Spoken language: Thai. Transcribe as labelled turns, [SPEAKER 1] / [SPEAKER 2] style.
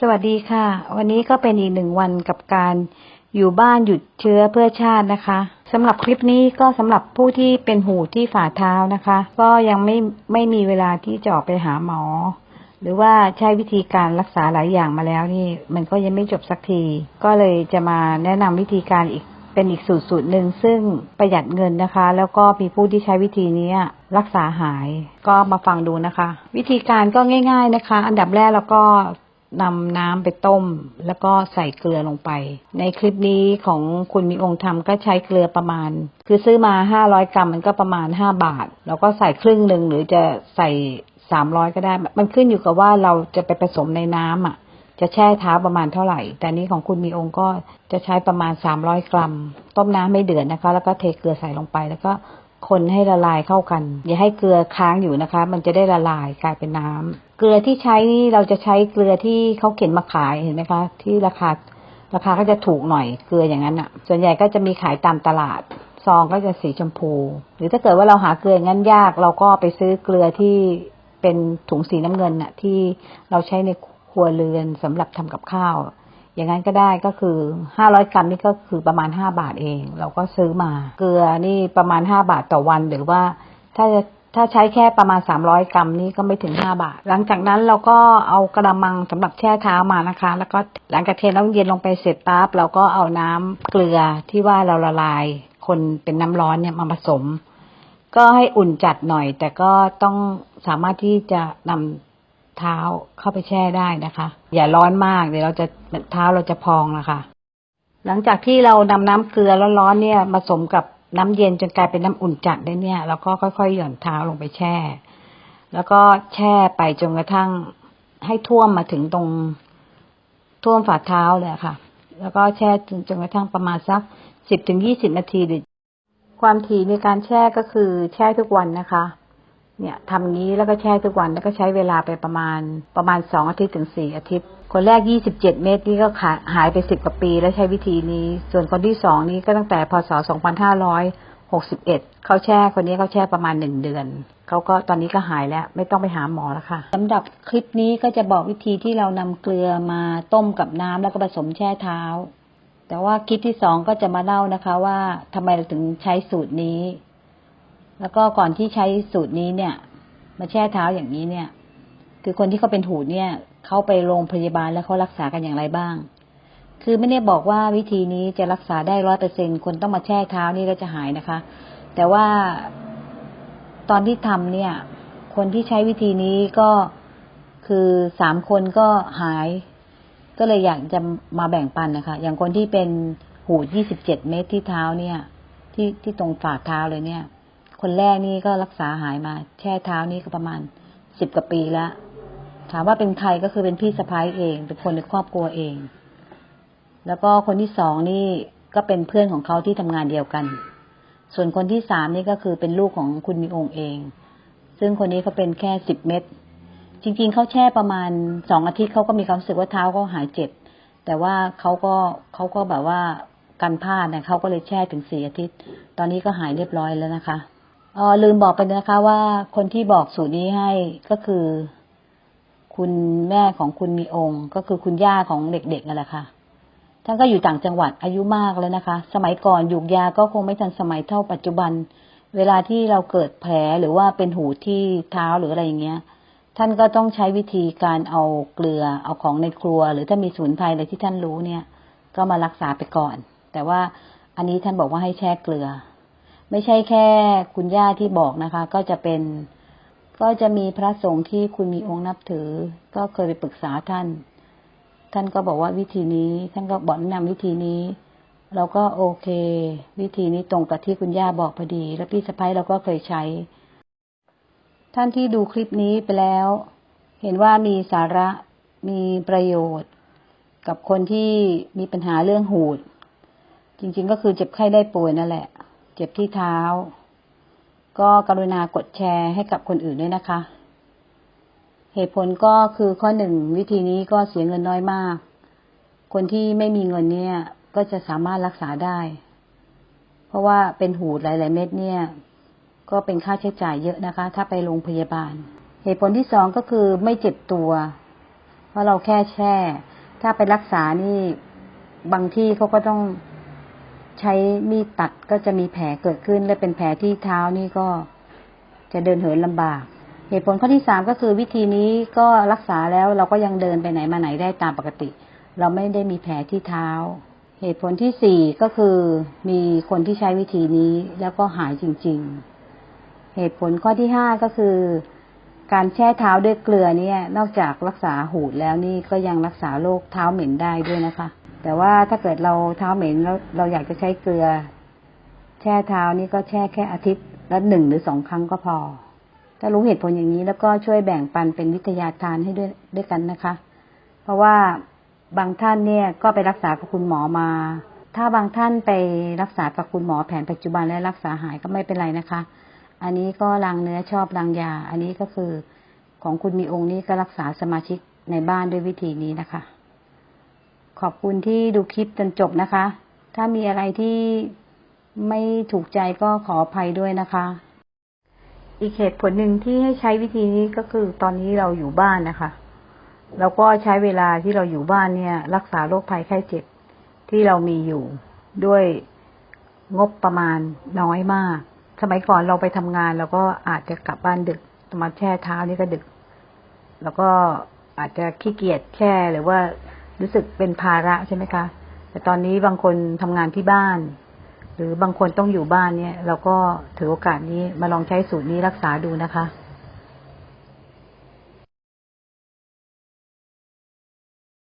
[SPEAKER 1] สวัสดีค่ะวันนี้ก็เป็นอีกหนึ่งวันกับการอยู่บ้านหยุดเชื้อเพื่อชาตินะคะสำหรับคลิปนี้ก็สำหรับผู้ที่เป็นหูที่ฝ่าเท้านะคะก็ยังไม่มีเวลาที่จะออกไปหาหมอหรือว่าใช้วิธีการรักษาหลายอย่างมาแล้วนี่มันก็ยังไม่จบสักทีก็เลยจะมาแนะนำวิธีการเป็นอีกสูตรหนึ่งซึ่งประหยัดเงินนะคะแล้วก็มีผู้ที่ใช้วิธีนี้รักษาหายก็มาฟังดูนะคะวิธีการก็ง่ายๆนะคะอันดับแรกแล้วก็นำน้ำไปต้มแล้วก็ใส่เกลือลงไปในคลิปนี้ของคุณมีองค์ธรรมก็ใช้เกลือประมาณคือซื้อมา500 กรัมมันก็ประมาณ5 บาทแล้วก็ใส่ครึ่งหนึ่งหรือจะใส่300ก็ได้มันขึ้นอยู่กับว่าเราจะไปผสมในน้ำจะแช่เท้าประมาณเท่าไหร่แต่นี้ของคุณมีองค์ก็จะใช้ประมาณ300 กรัมต้มน้ำไม่เดือดนะคะแล้วก็เทเกลือใส่ลงไปแล้วก็คนให้ละลายเข้ากันอย่าให้เกลือค้างอยู่นะคะมันจะได้ละลายกลายเป็นน้ำเกลือที่ใช้นี่เราจะใช้เกลือที่เขาเข็นมาขายเห็นไหมคะที่ราคาก็จะถูกหน่อยเกลืออย่างนั้นส่วนใหญ่ก็จะมีขายตามตลาดซองก็จะสีชมพูหรือถ้าเกิดว่าเราหาเกลืองั้นยากเราก็ไปซื้อเกลือที่เป็นถุงสีน้ำเงินที่เราใช้ในครัวเรือนสำหรับทำกับข้าวอย่างนั้นก็ได้ก็คือ500 กรัมนี่ก็คือประมาณ5 บาทเองเราก็ซื้อมาเกลือนี่ประมาณ5 บาทต่อวันหรือว่าถ้าใช้แค่ประมาณ300 กรัมนี่ก็ไม่ถึง5 บาทหลังจากนั้นเราก็เอากระมังสำหรับแช่เท้ามานะคะแล้วก็หลังจากเทน้ำเย็นลงไปเสร็จปั๊บเราก็เอาน้ำเกลือที่ว่าเราละลายคนเป็นน้ำร้อนเนี่ยมาผสมก็ให้อุ่นจัดหน่อยแต่ก็ต้องสามารถที่จะนำเท้าเข้าไปแช่ได้นะคะอย่าร้อนมากเดี๋ยวเท้าเราจะพองนะคะหลังจากที่เรานำน้ำเกลือร้อนๆเนี่ยผสมกับน้ำเย็นจนกลายเป็นน้ำอุ่นจัดได้เนี่ยเราก็ค่อยๆหย่อนเท้าลงไปแช่แล้วก็แช่ไปจนกระทั่งให้ท่วมมาถึงตรงท่วมฝ่าเท้าเลยค่ะแล้วก็แช่จนกระทั่งประมาณสัก10 ถึง 20 นาทีความถี่ในการแช่ก็คือแช่ทุกวันนะคะเนี่ยทำงี้แล้วก็แช่ทุกวันแล้วก็ใช้เวลาไปประมาณ2 อาทิตย์ถึง4 อาทิตย์คนแรก27 เม็ดนี่ก็หายไป10 กว่าปีแล้วใช้วิธีนี้ส่วนคนที่2นี้ก็ตั้งแต่พศ2561คนนี้เขาแช่ประมาณ1 เดือนเขาก็ตอนนี้ก็หายแล้วไม่ต้องไปหาหมอแล้วค่ะสำหรับคลิปนี้ก็จะบอกวิธีที่เรานำเกลือมาต้มกับน้ำแล้วก็ผสมแช่เท้าแต่ว่าคลิปที่2ก็จะมาเล่านะคะว่าทำไมเราถึงใช้สูตรนี้แล้วก็ก่อนที่ใช้สูตรนี้เนี่ยมาแช่เท้าอย่างนี้เนี่ยคือคนที่เขาเป็นหูเนี่ยเขาไปโรงพยาบาลแล้วเขารักษากันอย่างไรบ้างคือไม่ได้บอกว่าวิธีนี้จะรักษาได้100%คนต้องมาแช่เท้านี่ก็จะหายนะคะแต่ว่าตอนที่ทำเนี่ยคนที่ใช้วิธีนี้ก็คือ3 คนก็หายก็เลยอยากจะมาแบ่งปันนะคะอย่างคนที่เป็นหู27 เม็ดที่เท้าเนี่ยที่ตรงฝ่าเท้าเลยเนี่ยคนแรกนี่ก็รักษาหายมาแช่เท้านี่ก็ประมาณ10 กว่าปีแล้วถามว่าเป็นใครก็คือเป็นพี่สะใภ้เองเป็นคนในครอบครัวเองแล้วก็คนที่2นี่ก็เป็นเพื่อนของเขาที่ทำงานเดียวกันส่วนคนที่3นี่ก็คือเป็นลูกของคุณมีองค์เองซึ่งคนนี้เขาเป็นแค่10 เม็ดจริงๆเขาแช่ประมาณ2 อาทิตย์เขาก็มีความรู้สึกว่าเท้าเขาหายเจ็บแต่ว่าเขาก็แบบว่ากันพลาดนะเขาก็เลยแช่ถึง4 อาทิตย์ตอนนี้ก็หายเรียบร้อยแล้วนะคะลืมบอกไปนะคะว่าคนที่บอกสูตรนี้ให้ก็คือคุณแม่ของคุณมีองค์ก็คือคุณย่าของเด็กๆนั่นแหละค่ะท่านก็อยู่ต่างจังหวัดอายุมากแล้วนะคะสมัยก่อนหยูกยาก็คงไม่ทันสมัยเท่าปัจจุบันเวลาที่เราเกิดแผลหรือว่าเป็นหูที่เท้าหรืออะไรอย่างเงี้ยท่านก็ต้องใช้วิธีการเอาเกลือเอาของในครัวหรือถ้ามีสมุนไพรอะไรที่ท่านรู้เนี่ยก็มารักษาไปก่อนแต่ว่าอันนี้ท่านบอกว่าให้แช่เกลือไม่ใช่แค่คุณย่าที่บอกนะคะก็จะมีพระสงฆ์ที่คุณมีองค์นับถือก็เคยไปปรึกษาท่านก็บอกว่าวิธีนี้ท่านก็บอกแนะนำวิธีนี้เราก็โอเควิธีนี้ตรงกับที่คุณย่าบอกพอดีแล้วพี่สะใภ้เราก็เคยใช้ท่านที่ดูคลิปนี้ไปแล้วเห็นว่ามีสาระมีประโยชน์กับคนที่มีปัญหาเรื่องหูดจริงๆก็คือเจ็บไข้ได้ป่วยนั่นแหละเจ็บที่เท้าก็กรุณากดแชร์ให้กับคนอื่นด้วยนะคะเหตุผลก็คือข้อ1วิธีนี้ก็เสียเงินน้อยมากคนที่ไม่มีเงินเนี่ยก็จะสามารถรักษาได้เพราะว่าเป็นหูดหลายๆเม็ดเนี่ยก็เป็นค่าใช้จ่ายเยอะนะคะถ้าไปโรงพยาบาลเหตุผลที่2ก็คือไม่เจ็บตัว เพราะเราแค่แช่ ถ้าไปรักษานี่บางที่เขาก็ต้องใช้มีดตัดก็จะมีแผลเกิดขึ้นและเป็นแผลที่เท้านี่ก็จะเดินเหินลำบากเหตุผลข้อที่3ก็คือวิธีนี้ก็รักษาแล้วเราก็ยังเดินไปไหนมาไหนได้ตามปกติเราไม่ได้มีแผลที่เท้าเหตุผลที่4ก็คือมีคนที่ใช้วิธีนี้แล้วก็หายจริงๆเหตุผลข้อที่5ก็คือการแช่เท้าด้วยเกลือเนี่ยนอกจากรักษาหูดแล้วนี่ก็ยังรักษาโรคเท้าเหม็นได้ด้วยนะคะแต่ว่าถ้าเกิดเราเท้าเหม็นแล้วเราอยากจะใช้เกลือแช่เท้านี่ก็แช่แค่อาทิตย์ละ1 หรือ 2 ครั้งก็พอถ้ารู้เหตุผลอย่างนี้แล้วก็ช่วยแบ่งปันเป็นวิทยาทานให้ด้วยกันนะคะเพราะว่าบางท่านเนี่ยก็ไปรักษากับคุณหมอมาถ้าบางท่านไปรักษากับคุณหมอแผนปัจจุบันและรักษาหายก็ไม่เป็นไรนะคะอันนี้ก็ลางเนื้อชอบลางยาอันนี้ก็คือของคุณมีองค์นี้ก็รักษาสมาชิกในบ้านด้วยวิธีนี้นะคะขอบคุณที่ดูคลิปจนจบนะคะถ้ามีอะไรที่ไม่ถูกใจก็ขออภัยด้วยนะคะอีกเหตุผลหนึ่งที่ให้ใช้วิธีนี้ก็คือตอนนี้เราอยู่บ้านนะคะเราก็ใช้เวลาที่เราอยู่บ้านเนี่ยรักษาโรคภัยไข้เจ็บที่เรามีอยู่ด้วยงบประมาณน้อยมากสมัยก่อนเราไปทำงานเราก็อาจจะกลับบ้านดึกมาแช่เท้านี่ก็ดึกแล้วก็อาจจะขี้เกียจแช่หรือว่ารู้สึกเป็นภาระใช่ไหมคะแต่ตอนนี้บางคนทำงานที่บ้านหรือบางคนต้องอยู่บ้านเนี่ยเราก็ถือโอกาสนี้มาลองใช้สูตรนี้รักษาดูนะคะ